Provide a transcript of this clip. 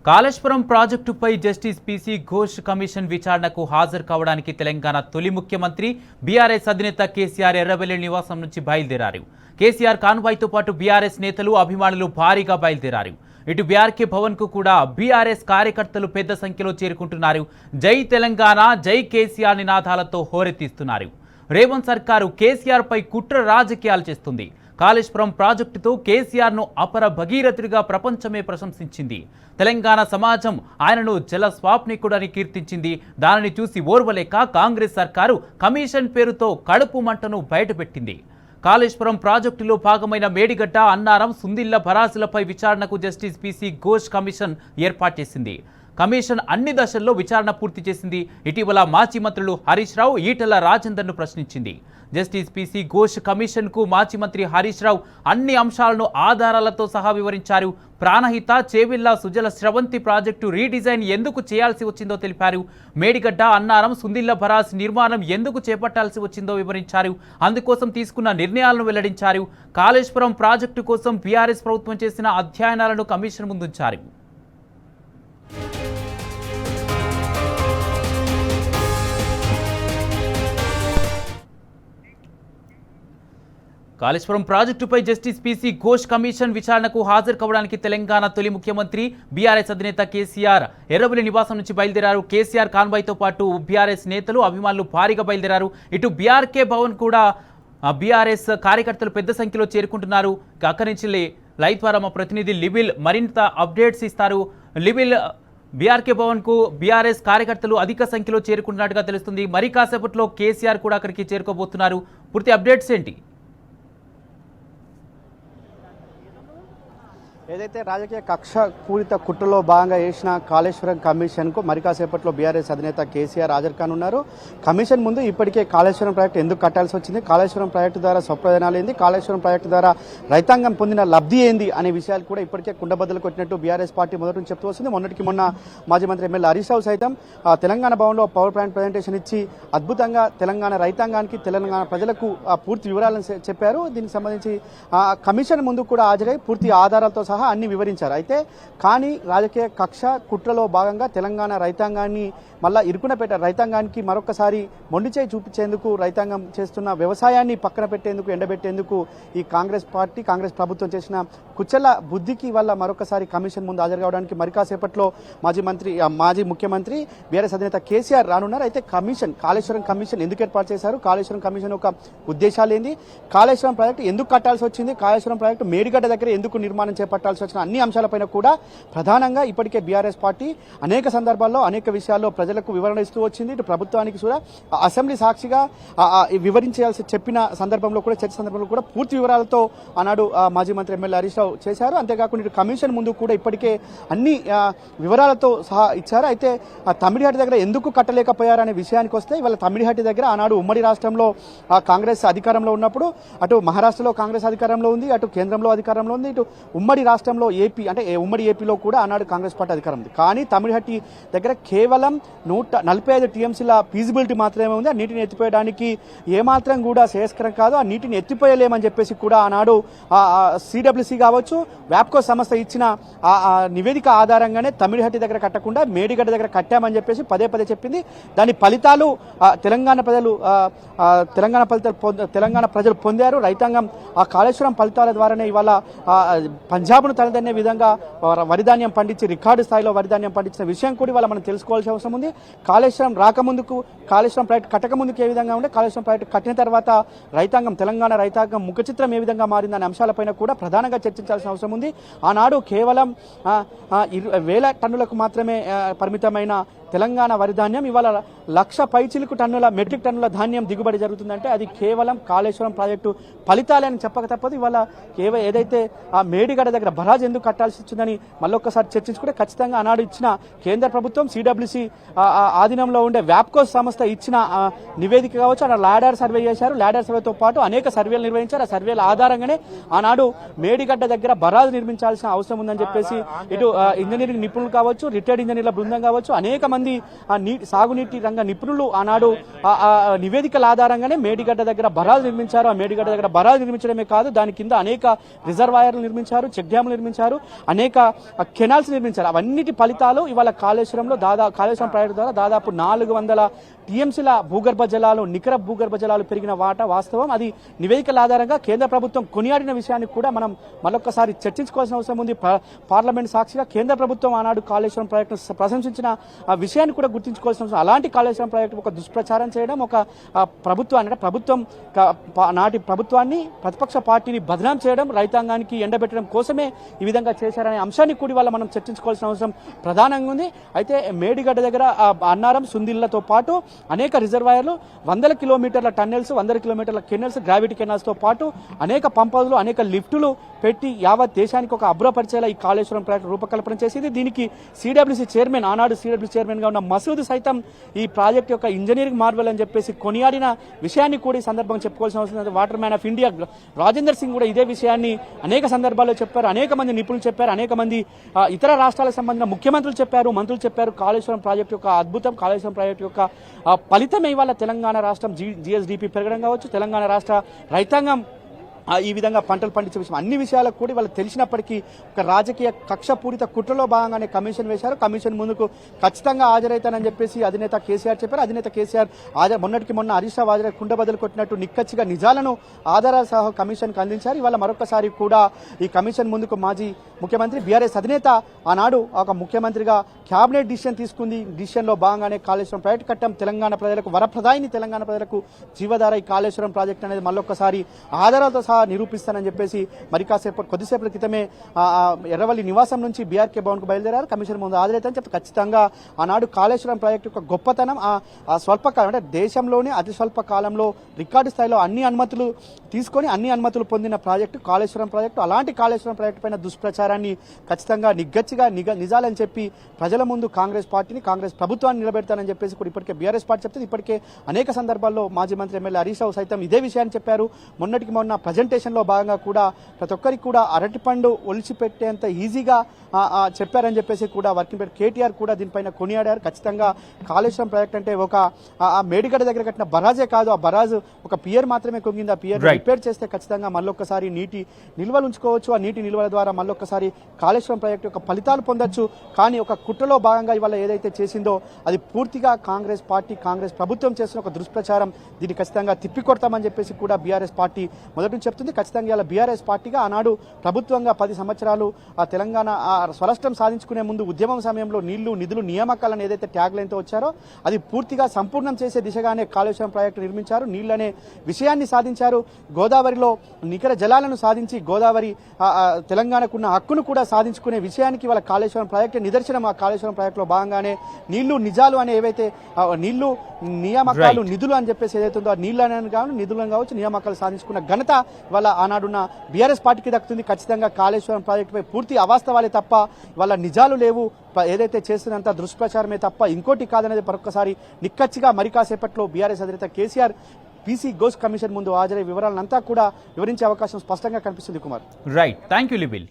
కాళేశ్వరం ప్రాజెక్టుపై justice PC Ghosh commission విచారణకు హాజరు కావడానికి తెలంగాణ తొలి ముఖ్యమంత్రి బీఆర్ఎస్ అధినేత కేసీఆర్ ఎర్రబెల్లి నివాసం నుంచి బయలుదేరారు. కేసీఆర్ కాన్వాయ్తో పాటు బీఆర్ఎస్ నేతలు అభిమానులు భారీగా బయలుదేరారు. ఇటు బీఆర్కే భవన్ కు కూడా బీఆర్ఎస్ కార్యకర్తలు పెద్ద సంఖ్యలో చేరుకుంటున్నారు. జై తెలంగాణ, జై కేసీఆర్ నినాదాలతో హోరెత్తిస్తున్నారు. రేవంత్ సర్కారు కేసీఆర్ పై కుట్ర రాజకీయాలు చేస్తుంది. కాళేశ్వరం ప్రాజెక్టుతో కేసీఆర్ను అపర భగీరథుడిగా ప్రపంచమే ప్రశంసించింది. తెలంగాణ సమాజం ఆయనను జల స్వాప్నికుడని కీర్తించింది. దానిని చూసి ఓర్వలేక కాంగ్రెస్ సర్కారు కమిషన్ పేరుతో కడుపు మంటను బయటపెట్టింది. కాళేశ్వరం ప్రాజెక్టులో భాగమైన మేడిగడ్డ, అన్నారం, సుందిళ్ల భరాసులపై విచారణకు జస్టిస్ పీసీ ఘోష్ కమిషన్ ఏర్పాటు చేసింది. కమిషన్ అన్ని దశల్లో విచారణ పూర్తి చేసింది. ఇటీవల మాజీ మంత్రులు హరీష్ రావు, ఈటెల రాజేందర్ను ప్రశ్నించింది. జస్టిస్ పీసీ ఘోష్ కమిషన్కు మాజీ మంత్రి హరీష్ రావు అన్ని అంశాలను ఆధారాలతో సహా వివరించారు. ప్రాణహిత, చేవిల్లా, సుజల స్రవంతి ప్రాజెక్టు రీడిజైన్ ఎందుకు చేయాల్సి వచ్చిందో తెలిపారు. మేడిగడ్డ, అన్నారం, సుందిళ్ల భరాస్ నిర్మాణం ఎందుకు చేపట్టాల్సి వచ్చిందో వివరించారు. అందుకోసం తీసుకున్న నిర్ణయాలను వెల్లడించారు. కాళేశ్వరం ప్రాజెక్టు కోసం బీఆర్ఎస్ ప్రభుత్వం చేసిన అధ్యయనాలను కమిషన్ ముందుంచారు. కాళేశ్వరం ప్రాజెక్టుపై జస్టిస్ పీసీ ఘోష్ కమిషన్ విచారణకు హాజరు కావడానికి తెలంగాణ తొలి ముఖ్యమంత్రి బీఆర్ఎస్ అధినేత కేసీఆర్ ఎర్రబెల్లి నివాసం నుంచి బయలుదేరారు. కేసీఆర్ కాన్వాయ్తో పాటు బీఆర్ఎస్ నేతలు, అభిమానులు భారీగా బయలుదేరారు. ఇటు బీఆర్కే భవన్ కూడా బీఆర్ఎస్ కార్యకర్తలు పెద్ద సంఖ్యలో చేరుకుంటున్నారు. అక్కడి నుంచి లైవ్ ద్వారా మా ప్రతినిధి లిబిల్ మరింత అప్డేట్స్ ఇస్తారు. లిబిల్, బీఆర్కే భవన్ కు బీఆర్ఎస్ కార్యకర్తలు అధిక సంఖ్యలో చేరుకుంటున్నట్టుగా తెలుస్తుంది. మరి కాసేపట్లో కేసీఆర్ కూడా అక్కడికి చేరుకోబోతున్నారు. పూర్తి అప్డేట్స్ ఏంటి? ఏదైతే రాజకీయ కక్ష పూరిత కుట్రలో భాగంగా చేసిన కాళేశ్వరం కమిషన్కు మరి కాసేపట్లో బీఆర్ఎస్ అధినేత కేసీఆర్ హాజరు కానున్నారు. కమిషన్ ముందు ఇప్పటికే కాళేశ్వరం ప్రాజెక్టు ఎందుకు కట్టాల్సి వచ్చింది, కాళేశ్వరం ప్రాజెక్టు ద్వారా స్వప్రయోజనాలు ఏంది, కాళేశ్వరం ప్రాజెక్టు ద్వారా రైతాంగం పొందిన లబ్ధి ఏంది అనే విషయాలు కూడా ఇప్పటికే కుండబద్దలు కొట్టినట్టు బీఆర్ఎస్ పార్టీ మొదటి నుంచి చెప్తూ వస్తుంది. మొన్నటికి మొన్న మాజీ మంత్రి ఎమ్మెల్యే హరీష్ రావు సైతం తెలంగాణ భవన్లో పవర్ పాయింట్ ప్రజెంటేషన్ ఇచ్చి అద్భుతంగా తెలంగాణ రైతాంగానికి, తెలంగాణ ప్రజలకు పూర్తి వివరాలను చెప్పారు. దీనికి సంబంధించి కమిషన్ ముందు కూడా హాజరై పూర్తి ఆధారాలతో సహా అన్ని వివరించారు. అయితే కానీ రాజకీయ కక్ష కుట్రలో భాగంగా తెలంగాణ రైతాంగాన్ని మళ్ళా ఇరుకునపేట రైతాంగానికి మరొకసారి మొండి చేయి చూపించేందుకు, రైతాంగం చేస్తున్న వ్యవసాయాన్ని పక్కన పెట్టేందుకు, ఎండబెట్టేందుకు ఈ కాంగ్రెస్ పార్టీ, కాంగ్రెస్ ప్రభుత్వం చేసిన కుచ్చల బుద్ధికి వల్ల మరొకసారి కమిషన్ ముందు హాజరు కావడానికి మరి కాసేపట్లో మాజీ ముఖ్యమంత్రి బీఆర్ఎస్ అధినేత కేసీఆర్ రానున్నారు. అయితే కాళేశ్వరం కమిషన్ ఎందుకు ఏర్పాటు చేశారు, కాళేశ్వరం కమిషన్ యొక్క ఉద్దేశాలు ఏంది, కాళేశ్వరం ప్రాజెక్టు ఎందుకు కట్టాల్సి వచ్చింది, కాళేశ్వరం ప్రాజెక్టు మేడిగడ్డ దగ్గర ఎందుకు నిర్మాణం చేపట్టాల్సి వచ్చిన అన్ని అంశాలపైన కూడా ప్రధానంగా ఇప్పటికే బీఆర్ఎస్ పార్టీ అనేక సందర్భాల్లో అనేక విషయాల్లో ప్రజలకు వివరణ ఇస్తూ వచ్చింది. ఇటు ప్రభుత్వానికి కూడా అసెంబ్లీ సాక్షిగా వివరించాల్సి చెప్పిన సందర్భంలో కూడా, చర్చ సందర్భంలో కూడా పూర్తి వివరాలతో ఆనాడు మాజీ మంత్రి ఎమ్మెల్యే హరీష్ రావు చేశారు. అంతేకాకుండా ఇటు కమిషన్ ముందు కూడా ఇప్పటికే అన్ని వివరాలతో సహా ఇచ్చారు. అయితే తమిళిహట్టి దగ్గర ఎందుకు కట్టలేకపోయారనే విషయానికి వస్తే, ఇవాళ తమిళిహట్టి దగ్గర ఆనాడు ఉమ్మడి రాష్ట్రంలో కాంగ్రెస్ అధికారంలో ఉన్నప్పుడు అటు మహారాష్ట్రలో కాంగ్రెస్ అధికారంలో ఉంది, అటు కేంద్రంలో అధికారంలో ఉంది, ఇటు ఉమ్మడి రాష్ట్రంలో ఏపీ అంటే ఉమ్మడి ఏపీలో కూడా ఆనాడు కాంగ్రెస్ పార్టీ అధికారం ఉంది. కానీ తమిళహట్టి దగ్గర కేవలం 145 టీఎంసీల ఫీజిబిలిటీ మాత్రమే ఉంది. ఆ నీటిని ఎత్తిపోయడానికి ఏమాత్రం కూడా శ్రేయస్కరం కాదు. ఆ నీటిని ఎత్తిపోయలేమని చెప్పేసి కూడా ఆనాడు సిడబ్ల్యూసీ కావచ్చు, వ్యాప్కో సంస్థ ఇచ్చిన నివేదిక ఆధారంగానే తమిళహట్టి దగ్గర కట్టకుండా మేడిగడ్డ దగ్గర కట్టామని చెప్పేసి పదే పదే చెప్పింది. దాని ఫలితాలు తెలంగాణ ప్రజలు పొందారు. రైతాంగం ఆ కాళేశ్వరం ఫలితాల ద్వారానే ఇవాళ పంజాబ్ను తలదన్నే విధంగా వరిధాన్యం పండించి రికార్డు స్థాయిలో వరిధాన్యం పండించిన విషయం కూడా ఇవాళ మనం తెలుసుకోవాల్సిన అవసరం ఉంది. కాళేశ్వరం రాకముందుకు, కాళేశ్వరం ప్రాజెక్టు కట్టక ముందుకు ఏ విధంగా ఉండే, కాళేశ్వరం ప్రాజెక్టు కట్టిన తర్వాత తెలంగాణ రైతాంగం ముఖ చిత్రం ఏ విధంగా మారిందనే అంశాలపైన కూడా ప్రధానంగా చర్చించాల్సిన అవసరం ఉంది. ఆనాడు కేవలం 20,000 టన్నులకు మాత్రమే పరిమితమైన తెలంగాణ వరిధాన్యం ఇవాళ 1,00,000 పైచిలుకు మెట్రిక్ టన్నుల ధాన్యం దిగుబడి జరుగుతుందంటే అది కేవలం కాళేశ్వరం ప్రాజెక్టు ఫలితాలని చెప్పక తప్పదు. ఇవాళ ఏదైతే ఆ మేడిగడ్డ దగ్గర బరాజ్ ఎందుకు కట్టాల్సి వచ్చిందని మళ్ళొక్కసారి చర్చించుకుంటే ఖచ్చితంగా ఆనాడు ఇచ్చిన కేంద్ర ప్రభుత్వం సిడబ్ల్యూసీ ఆధీనంలో ఉండే వ్యాప్కో సంస్థ ఇచ్చిన నివేదిక కావచ్చు, అక్కడ లాడర్ సర్వే చేశారు. లాడర్ సర్వేతో పాటు అనేక సర్వేలు నిర్వహించారు. ఆ సర్వేల ఆధారంగానే ఆనాడు మేడిగడ్డ దగ్గర బరాజ్ నిర్మించాల్సిన అవసరం ఉందని చెప్పేసి ఇటు ఇంజనీరింగ్ నిపుణులు కావచ్చు, రిటైర్డ్ ఇంజనీర్ల బృందం కావచ్చు, అనేక మంది సాగునీటి రంగ నిపుణులు ఆనాడు నివేదికల ఆధారంగానే మేడిగడ్డ దగ్గర బరాలు నిర్మించారు. ఆ మేడిగడ్డ దగ్గర బరాలు నిర్మించడమే కాదు, దాని కింద అనేక రిజర్వాయర్లు నిర్మించారు, చెక్ డ్యాములు నిర్మించారు, అనేక కెనాల్స్ నిర్మించారు. అవన్నిటి ఫలితాలు ఇవాళ కాళేశ్వరంలో కాళేశ్వరం ప్రాజెక్టు ద్వారా దాదాపు 400 టీఎంసీల భూగర్భ జలాలు, నికర భూగర్భ జలాలు పెరిగిన వాస్తవం. అది నివేదికల ఆధారంగా కేంద్ర ప్రభుత్వం కొనియాడిన విషయాన్ని కూడా మనం మరొకసారి చర్చించుకోవాల్సిన అవసరం ఉంది. పార్లమెంట్ సాక్షిగా కేంద్ర ప్రభుత్వం ఆనాడు కాళేశ్వరం ప్రాజెక్టును ప్రశంసించిన ఆ విషయాన్ని కూడా గుర్తుంచుకోవాల్సిన అవసరం. అలాంటి కాళేశ్వరం ప్రాజెక్టు ఒక దుష్ప్రచారం చేయడం, ఒక నాటి ప్రభుత్వాన్ని, ప్రతిపక్ష పార్టీని బదనాం చేయడం, రైతాంగానికి ఎండబెట్టడం కోసమే ఈ విధంగా చేశారనే అంశాన్ని కూడా వల్ల మనం చర్చించుకోవాల్సిన అవసరం ప్రధానంగా ఉంది. అయితే మేడిగడ్డ దగ్గర అన్నారం, సుందిళ్లతో పాటు అనేక రిజర్వాయర్లు, 100 కిలోమీటర్ల టన్నెల్స్, 100 కిలోమీటర్ల కెనల్స్, గ్రావిటీ కెనాల్స్ తో పాటు అనేక పంపులు, అనేక లిఫ్టులు పెట్టి యావత్ దేశానికి ఒక అభ్రపరిచేలా ఈ కాళేశ్వరం ప్రాజెక్టు రూపకల్పన చేసింది. దీనికి సిడబ్ల్యూసీ చైర్మన్, ఆనాడు సిడబ్ల్యూసీ చైర్మన్ గా ఉన్న మసూద్ సైతం ఈ ప్రాజెక్టు యొక్క ఇంజనీరింగ్ మార్వెల్ అని చెప్పేసి కొనియాడిన విషయాన్ని కూడా ఈ సందర్భంగా చెప్పుకోవాల్సిన అవసరం ఉంది. Water man of India Rajender Singh కూడా ఇదే విషయాన్ని అనేక సందర్భాల్లో చెప్పారు. అనేక మంది నిపుణులు చెప్పారు, అనేక మంది ఇతర రాష్ట్రాలకు సంబంధించిన ముఖ్యమంత్రులు చెప్పారు, మంత్రులు చెప్పారు. కాళేశ్వరం ప్రాజెక్టు యొక్క అద్భుతం, కాళేశ్వరం ప్రాజెక్టు యొక్క ఫలితమే ఇవాళ తెలంగాణ రాష్ట్రం జిఎస్డిపి పెరగడం కావచ్చు, తెలంగాణ రాష్ట్ర రైతాంగం ఈ విధంగా పంటలు పండించే విషయం, అన్ని విషయాలకు కూడా వాళ్ళు తెలిసినప్పటికీ ఒక రాజకీయ కక్షపూరిత కుట్రలో భాగంగానే కమిషన్ వేశారు. కమిషన్ ముందుకు ఖచ్చితంగా హాజరైతానని చెప్పేసి అధినేత కేసీఆర్ చెప్పారు. అధినేత కేసీఆర్ మొన్నటికి మొన్న హరీష్ రావు హాజరై కుండ బదులు కొట్టినట్టు నిక్కచ్చిగా నిజాలను ఆధారాల సహా కమిషన్కు అందించారు. ఇవాళ మరొకసారి కూడా ఈ కమిషన్ ముందుకు మాజీ ముఖ్యమంత్రి బీఆర్ఎస్ అధినేత ఆనాడు ఒక ముఖ్యమంత్రిగా క్యాబినెట్ డిసిషన్ తీసుకుంది. డిసిషన్లో భాగంగానే కాళేశ్వరం ప్రాజెక్టు కట్టం, తెలంగాణ ప్రజలకు వరప్రదాయిని, తెలంగాణ ప్రజలకు జీవధార ఈ కాళేశ్వరం ప్రాజెక్టు అనేది మళ్ళొక్కసారి ఆధారాలతో సహా నిరూపిస్తానని చెప్పేసి మరి కొద్దిసేపటి క్రితమే ఎర్రవల్లి నివాసం నుంచి బీఆర్కే భవన్కు బయలుదేరారు. కమిషన్ ముందు హాజరైతే చెప్పి ఖచ్చితంగా ఆనాడు కాళేశ్వరం ప్రాజెక్టు యొక్క గొప్పతనం, ఆ స్వల్పకాలం అంటే దేశంలోనే అతి స్వల్ప కాలంలో రికార్డు స్థాయిలో అన్ని అనుమతులు తీసుకొని అన్ని అనుమతులు పొందిన ప్రాజెక్టు కాళేశ్వరం ప్రాజెక్టు. అలాంటి కాళేశ్వరం ప్రాజెక్టు పైన దుష్ప్రచారాన్ని ఖచ్చితంగా నిగ్గచ్చిగా నిజాలని చెప్పి ప్రజల ముందు కాంగ్రెస్ పార్టీని, కాంగ్రెస్ ప్రభుత్వాన్ని నిలబెడతానని చెప్పేసి కూడా ఇప్పటికే బీఆర్ఎస్ పార్టీ చెప్తుంది. ఇప్పటికే అనేక సందర్భాల్లో మాజీ మంత్రి ఎమ్మెల్యే హరీష్ రావు సైతం ఇదే విషయాన్ని చెప్పారు. మొన్నటికి మొన్న ప్రజెంటేషన్లో భాగంగా కూడా ప్రతి ఒక్కరికి కూడా అరటిపండు ఒలిచిపెట్టేంత ఈజీగా చెప్పారని చెప్పేసి కూడా వర్కింగ్ ప్రెసిడెంట్ కేటీఆర్ కూడా దీనిపైన కొనియాడారు. ఖచ్చితంగా కాళేశ్వరం ప్రాజెక్ట్ అంటే ఒక మేడిగడ్డ దగ్గర కట్టిన బరాజే కాదు, ఆ బరాజు ఒక పియర్ మాత్రమే కుంగింది. ఆ పియర్ రిపేర్ చేస్తే ఖచ్చితంగా మళ్ళొక్కసారి నీటి నిల్వలు ఉంచుకోవచ్చు. ఆ నీటి నిల్వల ద్వారా మళ్ళొక్కసారి కాళేశ్వరం ప్రాజెక్టు యొక్క ఫలితాలు పొందొచ్చు. కానీ ఒక కుట్రలో భాగంగా ఇవాళ ఏదైతే చేసిందో అది పూర్తిగా కాంగ్రెస్ పార్టీ, కాంగ్రెస్ ప్రభుత్వం చేస్తున్న ఒక దుష్ప్రచారం. దీన్ని ఖచ్చితంగా తిప్పికొడతామని చెప్పేసి కూడా బీఆర్ఎస్ పార్టీ మొదటి నుంచి చెప్తుంది. ఖచ్చితంగా ఇలా బీఆర్ఎస్ పార్టీగా ఆనాడు ప్రభుత్వంగా 10 సంవత్సరాలు ఆ తెలంగాణ స్వరాష్ట్రం సాధించుకునే ముందు ఉద్యమం సమయంలో నీళ్లు, నిధులు, నియామకాలను ఏదైతే ట్యాగ్ లైన్తో వచ్చారో అది పూర్తిగా సంపూర్ణం చేసే దిశగానే కాళేశ్వరం ప్రాజెక్టు నిర్మించారు. నీళ్లనే విషయాన్ని సాధించారు. గోదావరిలో నికర జలాలను సాధించి గోదావరి తెలంగాణకున్న హక్కును కూడా సాధించుకునే విషయానికి వాళ్ళ కాళేశ్వరం ప్రాజెక్టు నిదర్శనం. ఆ కాళేశ్వరం ప్రాజెక్టులో భాగంగానే నీళ్లు నిజాలు అనే ఏవైతే నీళ్లు, నియామకాలు, నిధులు అని చెప్పేసి ఏదైతే ఉందో ఆ నీళ్లు అనేది కావచ్చు, నిధులను కావచ్చు, నియామకాలు సాధించుకున్న ఘనత వాళ్ళ ఆనాడున్న బీఆర్ఎస్ పార్టీకి దక్కుతుంది. ఖచ్చితంగా కాళేశ్వరం ప్రాజెక్టుపై పూర్తి అవాస్తవాలే తప్ప వాళ్ళ నిజాలు లేవు. ఏదైతే చేస్తున్నంత దుష్ప్రచారమే తప్ప ఇంకోటి కాదనేది మరొకసారి నిక్కచ్చిగా మరి కాసేపట్లో బీఆర్ఎస్ అధినేత కేసీఆర్ పీసీ ఘోష్ కమిషన్ ముందు హాజరై వివరాలంతా కూడా వివరించే అవకాశం స్పష్టంగా కనిపిస్తుంది. Kumar, right, thank you లిబిల్.